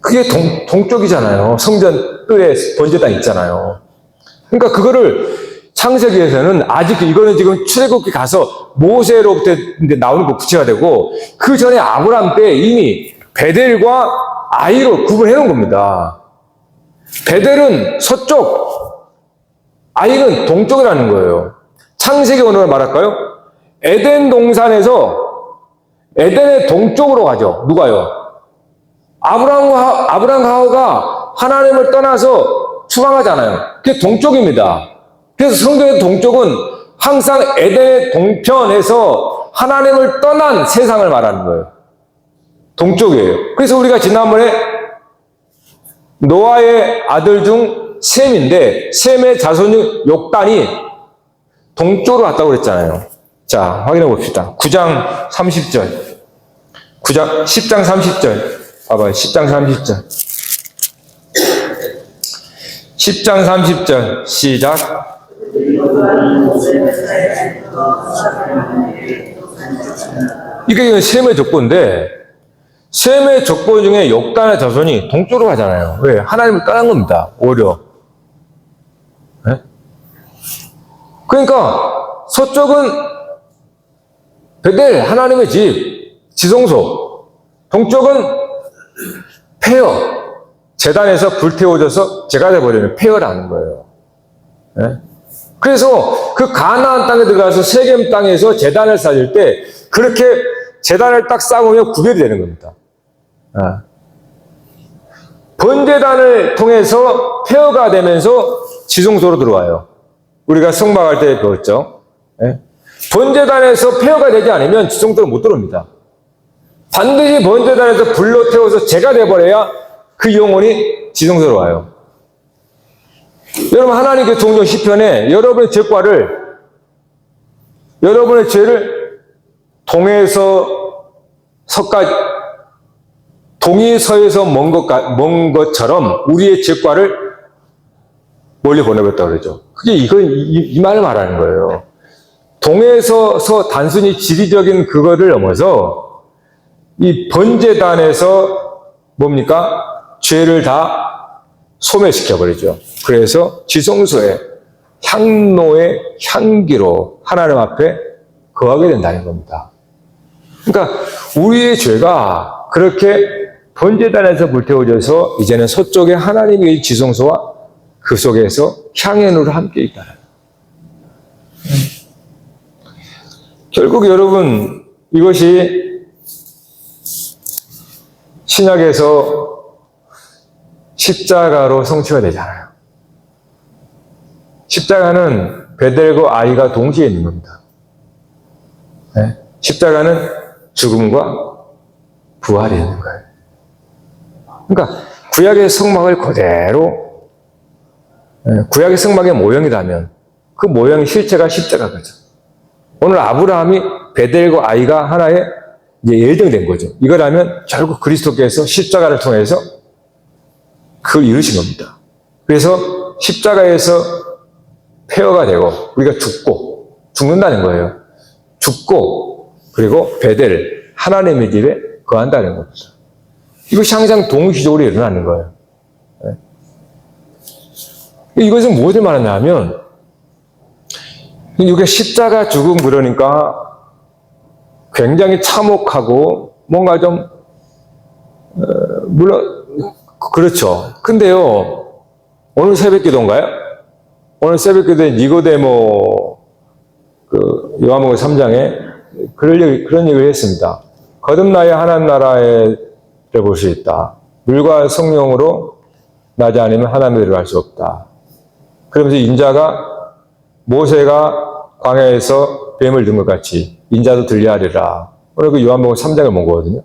그게 동쪽이잖아요. 성전 뜰에 번제단 있잖아요. 그러니까 그거를 창세기에서는 아직 이거는 지금 출애굽기 가서 모세로부터 이제 나오는 거 구체가 되고 그 전에 아브라함 때 이미 베델과 아이로 구분해 놓은 겁니다. 베델은 서쪽, 아이는 동쪽이라는 거예요. 창세기 언어로 말할까요? 에덴 동산에서 에덴의 동쪽으로 가죠. 누가요? 아브라함과 하와가 하나님을 떠나서 추방하잖아요. 그게 동쪽입니다. 그래서 성경의 동쪽은 항상 에덴의 동편에서 하나님을 떠난 세상을 말하는 거예요. 동쪽이에요. 그래서 우리가 지난번에 노아의 아들 중 셈인데 셈의 자손 중 욕단이 동쪽으로 갔다고 그랬잖아요. 자, 확인해 봅시다. 9장 30절. 10장 30절. 봐봐요. 10장 30절. 10장 30절. 시작. 이게 셈의 족보인데 셈의 족보 중에 욕단의 자손이 동쪽으로 가잖아요. 왜? 하나님을 떠난 겁니다. 오히려. 네? 그러니까 서쪽은 베델 하나님의 집 지성소, 동쪽은 폐허 제단에서 불태워져서 제가 돼버리는 폐허라는 거예요. 예? 그래서 그 가나안 땅에 들어가서 세겜 땅에서 제단을 쌓을 때 그렇게 제단을 딱 쌓으면 구별이 되는 겁니다. 번제단을 통해서 폐허가 되면서 지성소로 들어와요. 우리가 성막할 때 배웠죠. 예? 번제단에서 폐허가 되지 않으면 지성소로 못 들어옵니다. 반드시 번제단에서 불로 태워서 제가 돼버려야 그 영혼이 지성소로 와요. 여러분, 하나님께 종종 시편에 여러분의 죄를 동이 서에서 먼 것처럼 우리의 죄과를 멀리 보내버렸다고 그러죠. 그게 이 말을 말하는 거예요. 동에서 단순히 지리적인 그거를 넘어서 이 번제단에서 뭡니까? 죄를 다 소멸시켜버리죠. 그래서 지성소에 향로의 향기로 하나님 앞에 거하게 된다는 겁니다. 그러니까 우리의 죄가 그렇게 번제단에서 불태워져서 이제는 서쪽에 하나님의 지성소와 그 속에서 향연으로 함께 있다는 거예요. 결국 여러분, 이것이 신약에서 십자가로 성취가 되잖아요. 십자가는 베델과 아이가 동시에 있는 겁니다. 네? 십자가는 죽음과 부활이 있는 거예요. 그러니까 구약의 성막을 그대로, 구약의 성막의 모형이라면 그 모형의 실체가 십자가거죠. 오늘 아브라함이 베델과 아이가 하나의 이제 예정된 거죠. 이거라면 결국 그리스도께서 십자가를 통해서 그걸 이루신 겁니다. 그래서 십자가에서 폐허가 되고 우리가 죽는다는 거예요. 죽고 그리고 베델, 하나님의 집에 거한다는 겁니다. 이것이 항상 동시적으로 일어나는 거예요. 이것은 무엇을 말하냐면 이게 십자가 죽음 그러니까 굉장히 참혹하고 뭔가 좀 물론 그렇죠. 근데요, 오늘 새벽기도인가요? 오늘 새벽기도에 니고데모 요한복음 3장에 그런 얘기를 했습니다. 거듭나야 하나님 나라에 들어볼 수 있다. 물과 성령으로 나지 않으면 하나님에 들어갈 수 없다. 그러면서 인자가 모세가 광야에서 뱀을 든 것 같이 인자도 들려하리라. 오늘 그 요한복음 3장을 본 거거든요.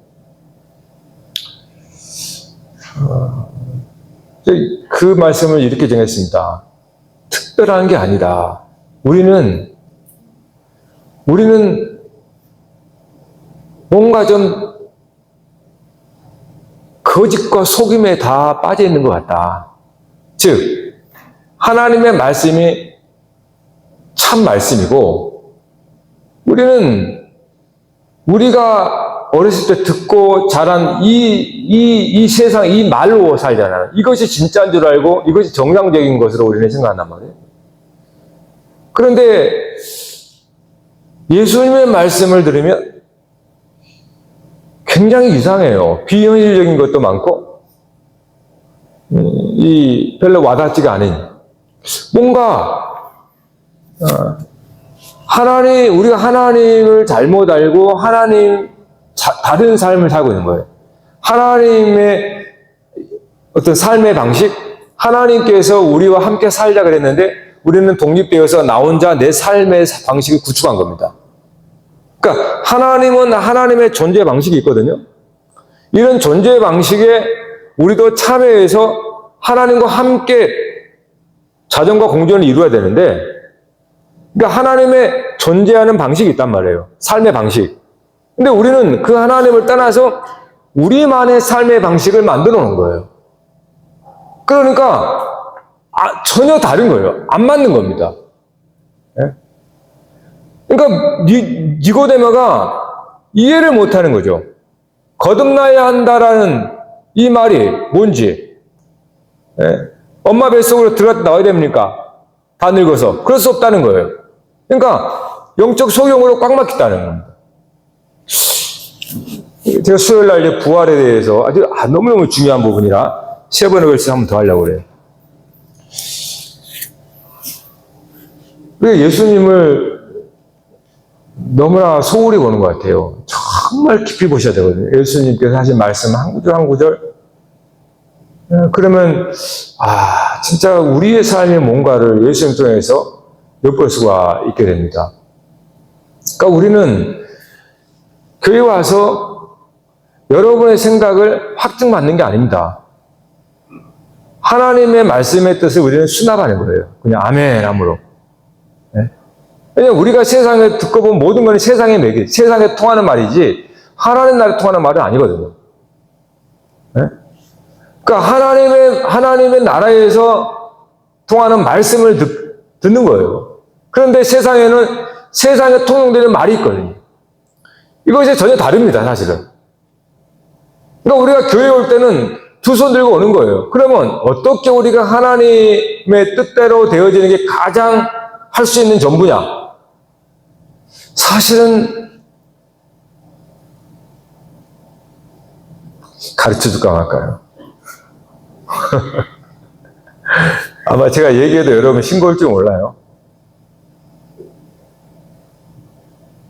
그 말씀을 이렇게 정했습니다. 특별한 게 아니다. 우리는 뭔가 좀 거짓과 속임에 다 빠져 있는 것 같다. 즉, 하나님의 말씀이 참 말씀이고, 우리가 어렸을 때 듣고 자란 이 세상, 이 말로 살잖아요. 이것이 진짜인 줄 알고 이것이 정상적인 것으로 우리는 생각한단 말이에요. 그런데 예수님의 말씀을 들으면 굉장히 이상해요. 비현실적인 것도 많고, 별로 와닿지가 않은. 뭔가, 우리가 하나님을 잘못 알고 다른 삶을 살고 있는 거예요. 하나님의 어떤 삶의 방식, 하나님께서 우리와 함께 살자 그랬는데 우리는 독립되어서 나 혼자 내 삶의 방식을 구축한 겁니다. 그러니까 하나님은 하나님의 존재 방식이 있거든요. 이런 존재 방식에 우리도 참여해서 하나님과 함께 자정과 공존을 이루어야 되는데, 그러니까 하나님의 존재하는 방식이 있단 말이에요. 삶의 방식. 근데 우리는 그 하나님을 떠나서 우리만의 삶의 방식을 만들어 놓은 거예요. 그러니까 전혀 다른 거예요. 안 맞는 겁니다. 네? 그러니까 니고데모가 이해를 못하는 거죠. 거듭나야 한다라는 이 말이 뭔지. 네? 엄마 뱃속으로 들어갔다 나와야 됩니까? 다 늙어서. 그럴 수 없다는 거예요. 그러니까 영적 소경으로 꽉 막혔다는 겁니다. 제가 수요일 날 이제 부활에 대해서 아주 너무너무 중요한 부분이라 3번에 걸쳐서 한 번 더 하려고 그래요. 왜 예수님을 너무나 소홀히 보는 것 같아요. 정말 깊이 보셔야 되거든요. 예수님께서 하신 말씀 한 구절 한 구절. 그러면 진짜 우리의 삶의 뭔가를 예수님 통해서 엿볼 수가 있게 됩니다. 그러니까 우리는 교회 와서 여러분의 생각을 확증받는 게 아닙니다. 하나님의 말씀의 뜻을 우리는 수납하는 거예요. 그냥 아멘 함으로. 왜냐면 우리가 세상에 듣고 보면 모든 건 세상의 맥이, 세상에 통하는 말이지 하나님 나라에 통하는 말은 아니거든요. 그러니까 하나님의 나라에서 통하는 말씀을 듣는 거예요. 그런데 세상에는 세상에 통용되는 말이 있거든요. 이것이 전혀 다릅니다, 사실은. 그러니까 우리가 교회에 올 때는 두 손 들고 오는 거예요. 그러면 어떻게 우리가 하나님의 뜻대로 되어지는 게 가장 할 수 있는 전부냐? 사실은 가르쳐 줄까 말까요? 아마 제가 얘기해도 여러분 싱거울지 몰라요.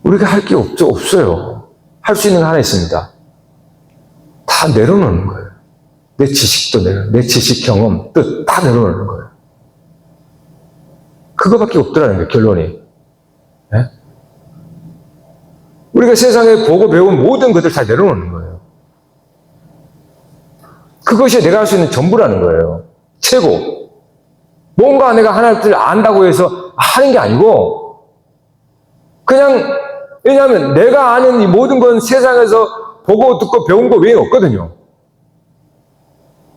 우리가 할 게 없어요. 할 수 있는 거 하나 있습니다. 다 내려놓는 거예요. 내 지식도 내 지식, 경험, 뜻 다 내려놓는 거예요. 그거밖에 없더라는 거예요, 결론이. 네? 우리가 세상에 보고 배운 모든 것들 다 내려놓는 거예요. 그것이 내가 할 수 있는 전부라는 거예요. 최고. 뭔가 내가 하나를 안다고 해서 하는 게 아니고, 그냥, 왜냐하면 내가 아는 이 모든 건 세상에서 보고 듣고 배운 거 외에 없거든요.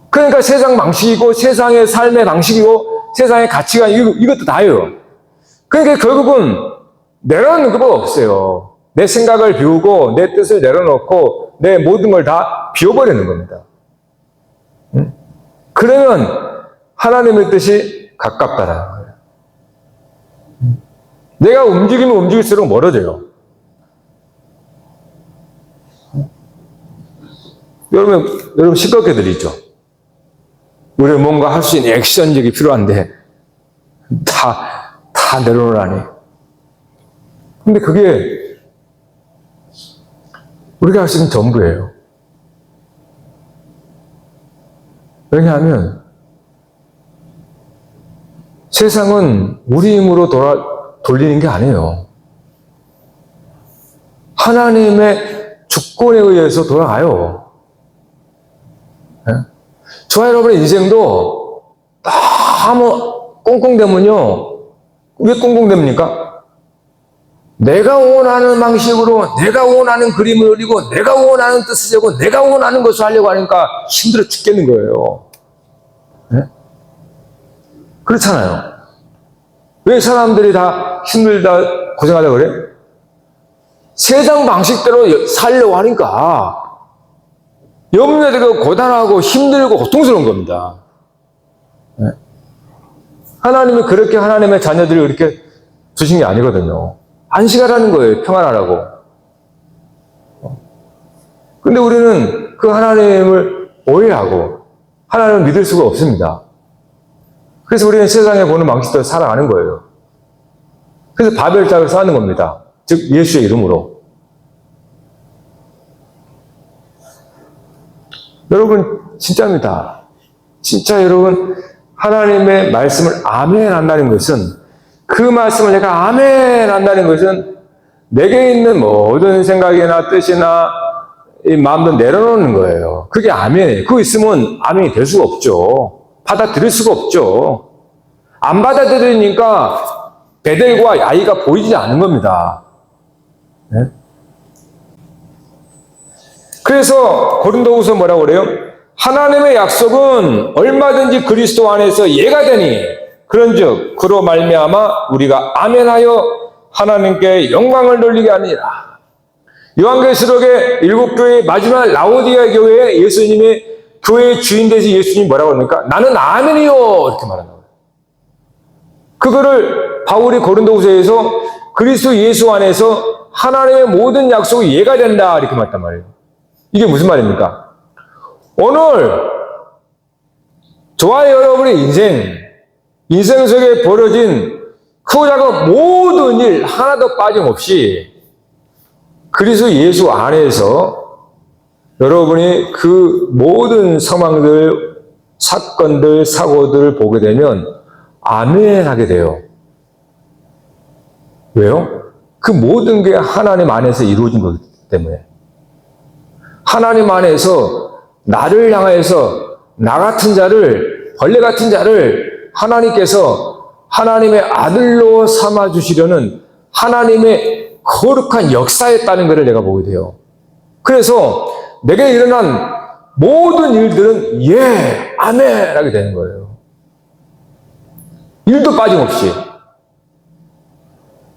그러니까 세상 방식이고, 세상의 삶의 방식이고, 세상의 가치관, 이것도 다예요. 그러니까 결국은 내려놓는 것밖에 없어요. 내 생각을 비우고, 내 뜻을 내려놓고, 내 모든 걸 다 비워버리는 겁니다. 그러면 하나님의 뜻이 가깝다라는 거예요. 내가 움직이면 움직일수록 멀어져요. 여러분 시끄럽게 들리죠? 우리 뭔가 할 수 있는 액션적이 필요한데 다 내려놓으라니. 근데 그게 우리가 할 수 있는 전부예요. 왜냐하면 세상은 우리 힘으로 돌리는 게 아니에요. 하나님의 주권에 의해서 돌아가요. 네? 저와 여러분의 인생도 너무 꽁꽁되면요. 왜 꽁꽁됩니까? 내가 원하는 방식으로, 내가 원하는 그림을 그리고, 내가 원하는 뜻을 세고, 내가 원하는 것을 하려고 하니까 힘들어 죽겠는 거예요. 네? 그렇잖아요. 왜 사람들이 다 힘들다, 고생하다 그래? 세상 방식대로 살려고 하니까 염려되고 고단하고 힘들고 고통스러운 겁니다. 네? 하나님이 그렇게 하나님의 자녀들을 그렇게 두신 게 아니거든요. 안식하라는 거예요. 평안하라고. 근데 우리는 그 하나님을 오해하고 하나님을 믿을 수가 없습니다. 그래서 우리는 세상에 보는 방식대로 살아가는 거예요. 그래서 바벨탑을 쌓는 겁니다. 즉 예수의 이름으로. 여러분 진짜입니다. 진짜 여러분 하나님의 말씀을 아멘 한다는 것은, 그 말씀을 내가 아멘 한다는 것은 내게 있는 모든 생각이나 뜻이나 이 마음도 내려놓는 거예요. 그게 아멘이에요. 그거 있으면 아멘이 될 수가 없죠. 받아들일 수가 없죠. 안 받아들이니까 베델과 야이가 보이지 않는 겁니다. 네? 그래서 고린도후서 뭐라고 그래요? 하나님의 약속은 얼마든지 그리스도 안에서 예가 되니 그런즉 그로 말미암아 우리가 아멘하여 하나님께 영광을 돌리게 하니라. 요한계시록의 7교회 마지막 라오디아 교회에 예수님이 교회의 주인 되신 예수님이 뭐라고 합니까? 나는 아멘이요 이렇게 말하는 거예요. 그거를 바울이 고린도후서에서 그리스도 예수 안에서 하나님의 모든 약속이 예가 된다 이렇게 말했단 말이에요. 이게 무슨 말입니까? 오늘 저와 여러분의 인생 속에 벌어진 크고 작은 모든 일 하나도 빠짐없이 그리스도 예수 안에서 여러분이 그 모든 상황들, 사건들, 사고들을 보게 되면 아멘 하게 돼요. 왜요? 그 모든 게 하나님 안에서 이루어진 거기 때문에. 하나님 안에서 나를 향해서 나 같은 자를, 벌레 같은 자를 하나님께서 하나님의 아들로 삼아주시려는 하나님의 거룩한 역사였다는 것을 내가 보게 돼요. 그래서 내게 일어난 모든 일들은 예, 아멘 하게 되는 거예요. 일도 빠짐없이.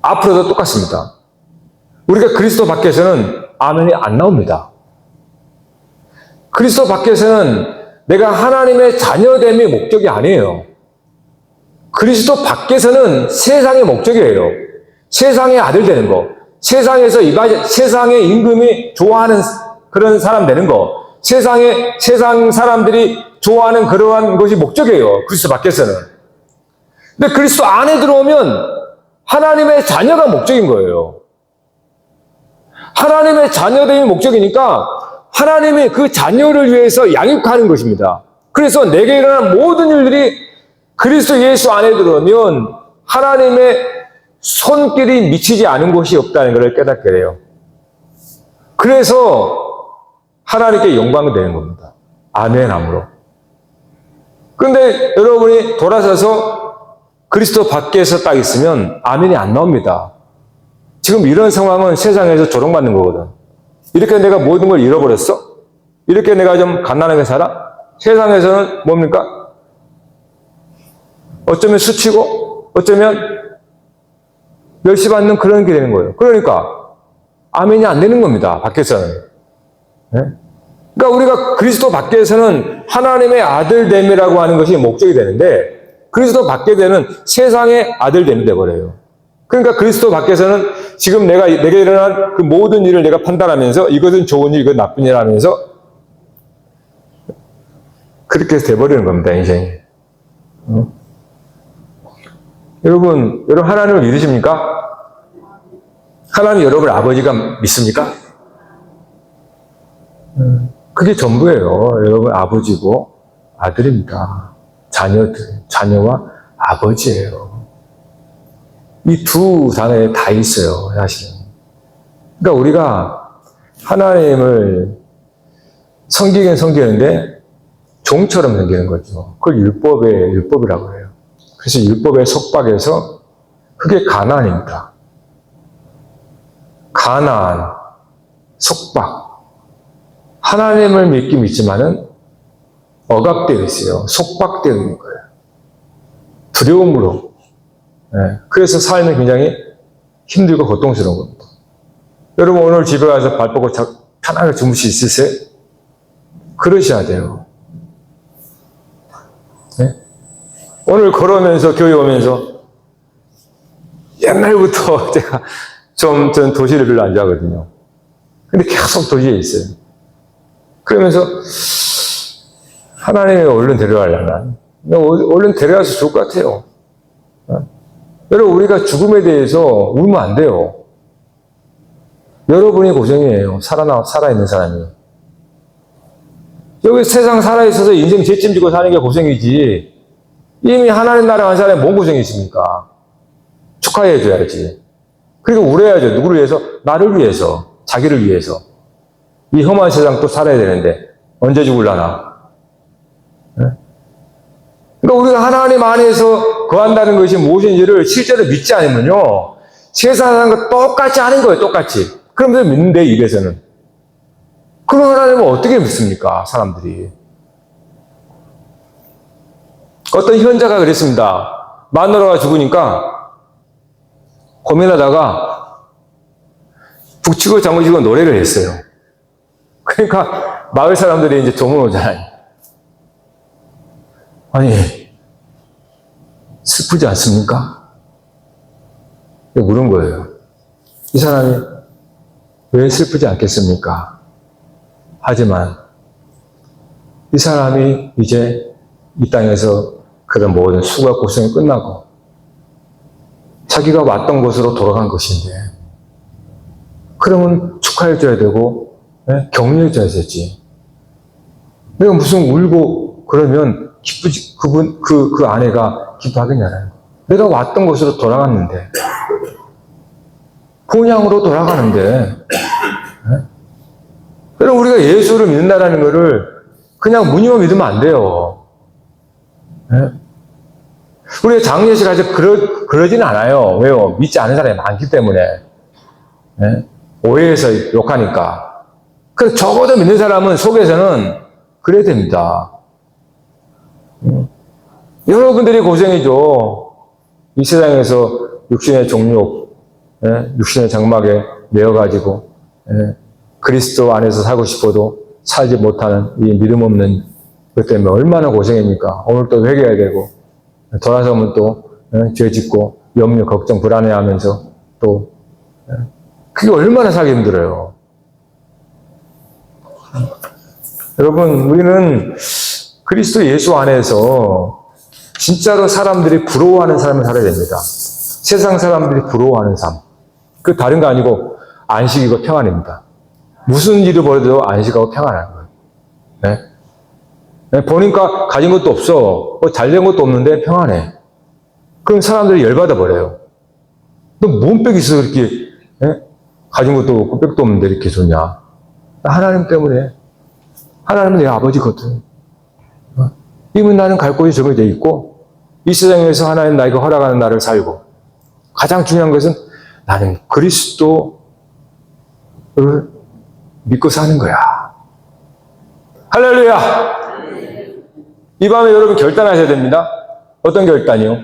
앞으로도 똑같습니다. 우리가 그리스도 밖에서는 아멘이 안 나옵니다. 그리스도 밖에서는 내가 하나님의 자녀됨이 목적이 아니에요. 그리스도 밖에서는 세상의 목적이에요. 세상의 아들 되는 거. 세상에서 세상의 임금이 좋아하는 그런 사람 되는 거. 세상 사람들이 좋아하는 그러한 것이 목적이에요. 그리스도 밖에서는. 근데 그리스도 안에 들어오면 하나님의 자녀가 목적인 거예요. 하나님의 자녀됨이 목적이니까 하나님이 그 자녀를 위해서 양육하는 것입니다. 그래서 내게 일어난 모든 일들이 그리스도 예수 안에 들어오면 하나님의 손길이 미치지 않은 곳이 없다는 것을 깨닫게 돼요. 그래서 하나님께 영광이 되는 겁니다. 아멘함으로. 그런데 여러분이 돌아서서 그리스도 밖에서 딱 있으면 아멘이 안 나옵니다. 지금 이런 상황은 세상에서 조롱받는 거거든. 이렇게 내가 모든 걸 잃어버렸어? 이렇게 내가 좀 갓난하게 살아? 세상에서는 뭡니까? 어쩌면 수치고 어쩌면 멸시받는 그런 게 되는 거예요. 그러니까 아멘이 안 되는 겁니다. 밖에서는. 네? 그러니까 우리가 그리스도 밖에서는 하나님의 아들됨이라고 하는 것이 목적이 되는데 그리스도 밖에 되는 세상의 아들됨이 되어버려요. 그러니까 그리스도 밖에서는 지금 내게 일어난 그 모든 일을 내가 판단하면서 이것은 좋은 일, 이것은 나쁜 일 하면서 그렇게 돼버리는 겁니다, 인생이. 여러분 하나님을 믿으십니까? 하나님 여러분 아버지가 믿습니까? 그게 전부예요. 여러분 아버지고 아들입니다. 자녀와 아버지예요. 이 두 단어에 다 있어요, 사실은. 그러니까 우리가 하나님을 섬기긴 섬기는데 종처럼 섬기는 거죠. 그걸 율법이라고 해요. 그래서 율법의 속박에서 그게 가나안입니다. 가나안, 속박. 하나님을 믿긴 믿지만은 억압되어 있어요. 속박되어 있는 거예요. 두려움으로. 네. 그래서 삶이 굉장히 힘들고 고통스러운 겁니다. 여러분 오늘 집에 가서 발 뻗고 편하게 주무실 수 있으세요? 그러셔야 돼요. 네? 오늘 걸어오면서 교회 오면서 옛날부터 제가 전 도시를 별로 안 좋아하거든요. 근데 계속 도시에 있어요. 그러면서 하나님이 얼른 데려가려나? 얼른 데려가서 좋을 것 같아요. 여러분 우리가 죽음에 대해서 울면 안 돼요. 여러분이 고생이에요. 살아있는 사람이. 여기 세상 살아있어서 인생 재짐지고 사는 게 고생이지. 이미 하나님 나라 간 사람이 뭔 고생이 있습니까? 축하해줘야지. 그리고 울어야죠. 누구를 위해서? 나를 위해서. 자기를 위해서. 이 험한 세상 또 살아야 되는데 언제 죽을라나. 네? 그러니까 우리가 하나님 안에서 거한다는 것이 무엇인지를 실제로 믿지 않으면요. 세상 사는 거 똑같이 하는 거예요. 똑같이. 그러면서 믿는데 입에서는. 그럼 하나님은 어떻게 믿습니까? 사람들이. 어떤 현자가 그랬습니다. 마누라가 죽으니까 고민하다가 북치고 장구치고 노래를 했어요. 그러니까 마을 사람들이 이제 조문 오잖아요. 아니 슬프지 않습니까? 물은 거예요. 이 사람이 왜 슬프지 않겠습니까? 하지만 이 사람이 이제 이 땅에서 그런 모든 수고와 고생이 끝나고 자기가 왔던 곳으로 돌아간 것인데, 그러면 축하해줘야 되고, 격려해줘야 되지. 내가 무슨 울고 그러면 기쁘지, 그 아내가 기뻐하겠냐는. 내가 왔던 곳으로 돌아갔는데, 본향으로 돌아가는데, 그럼 우리가 예수를 믿는다는 것을 그냥 무늬만 믿으면 안 돼요. 우리가 장례식 아직 그러지는 않아요. 왜요? 믿지 않는 사람이 많기 때문에. 오해해서 욕하니까. 그럼 적어도 믿는 사람은 속에서는 그래야 됩니다. 여러분들이 고생이죠. 이 세상에서 육신의 종욕, 육신의 장막에 매어가지고, 그리스도 안에서 살고 싶어도 살지 못하는 이 믿음 없는 것 때문에 얼마나 고생입니까? 오늘 또 회개해야 되고, 돌아서면 또 죄 짓고, 염려, 걱정, 불안해 하면서 또, 그게 얼마나 살기 힘들어요. 여러분, 우리는 그리스도 예수 안에서 진짜로 사람들이 부러워하는 삶을 살아야 됩니다. 세상 사람들이 부러워하는 삶. 그 다른 거 아니고 안식이고 평안입니다. 무슨 일을 벌여도 안식하고 평안한 거예요. 보니까 가진 것도 없어. 잘된 것도 없는데 평안해. 그럼 사람들이 열받아 버려요. 너 뭔 빽 있어 그렇게 가진 것도 없고 빽도 없는데 이렇게 좋냐. 하나님 때문에. 하나님은 내 아버지거든. 이미 나는 갈 곳이 정해져 있고 이 세상에서 하나님 나에게 허락하는 날을 살고 가장 중요한 것은 나는 그리스도를 믿고 사는 거야. 할렐루야! 이 밤에 여러분 결단하셔야 됩니다. 어떤 결단이요?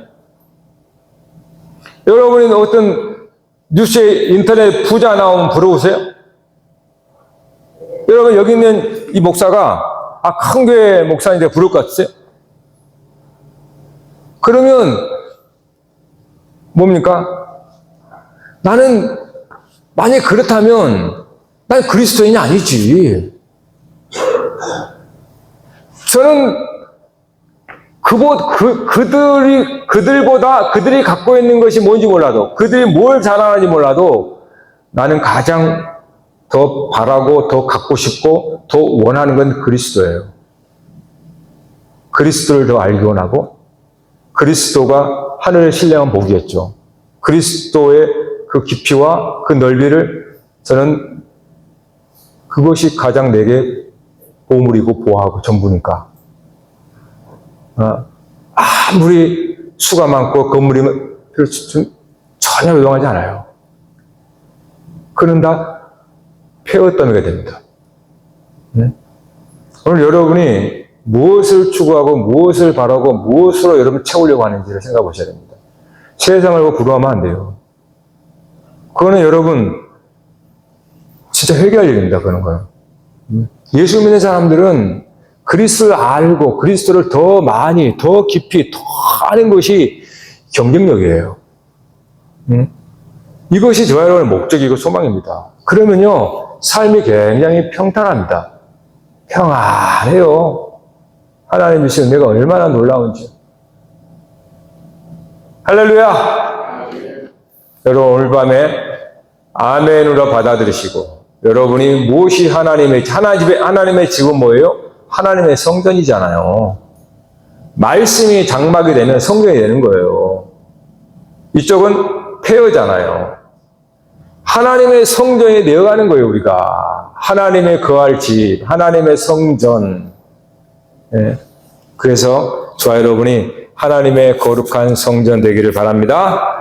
여러분이 어떤 뉴스에 인터넷 부자 나오면 부러우세요? 여러분 여기 있는 이 목사가 큰 교회 목사인데 부러울 것 같으세요? 그러면 뭡니까? 나는 만약 그렇다면 난 그리스도인이 아니지. 저는 그들보다 그들이 갖고 있는 것이 뭔지 몰라도 그들이 뭘 자랑하는지 몰라도 나는 가장 더 바라고 더 갖고 싶고 더 원하는 건 그리스도예요. 그리스도를 더 알기 원하고 그리스도가 하늘의 신령한 복이었죠. 그리스도의 그 깊이와 그 넓이를 저는 그것이 가장 내게 보물이고 보호하고 전부니까. 아무리 수가 많고 건물이 전혀 요동하지 않아요. 그는 다 폐허떠미가 됩니다. 오늘 여러분이 무엇을 추구하고 무엇을 바라고 무엇으로 여러분 채우려고 하는지를 생각해 보셔야 됩니다. 세상을 보고 부러워하면 안 돼요. 그거는 여러분 진짜 회개할 일입니다. 그런 거는. 예수 믿는 사람들은 그리스도를 알고 그리스도를 더 많이 더 깊이 더 아는 것이 경쟁력이에요. 이것이 저와 여러분의 목적이고 소망입니다. 그러면요 삶이 굉장히 평탄합니다. 평안해요. 하나님 주시는 내가 얼마나 놀라운지. 할렐루야! 여러분 오늘 밤에 아멘으로 받아들이시고 여러분이 무엇이 하나님의 집은 뭐예요? 하나님의 성전이잖아요. 말씀이 장막이 되면 성전이 되는 거예요. 이쪽은 폐허잖아요. 하나님의 성전이 되어가는 거예요, 우리가. 하나님의 거할 집, 하나님의 성전. 그래서 저와 여러분이 하나님의 거룩한 성전 되기를 바랍니다.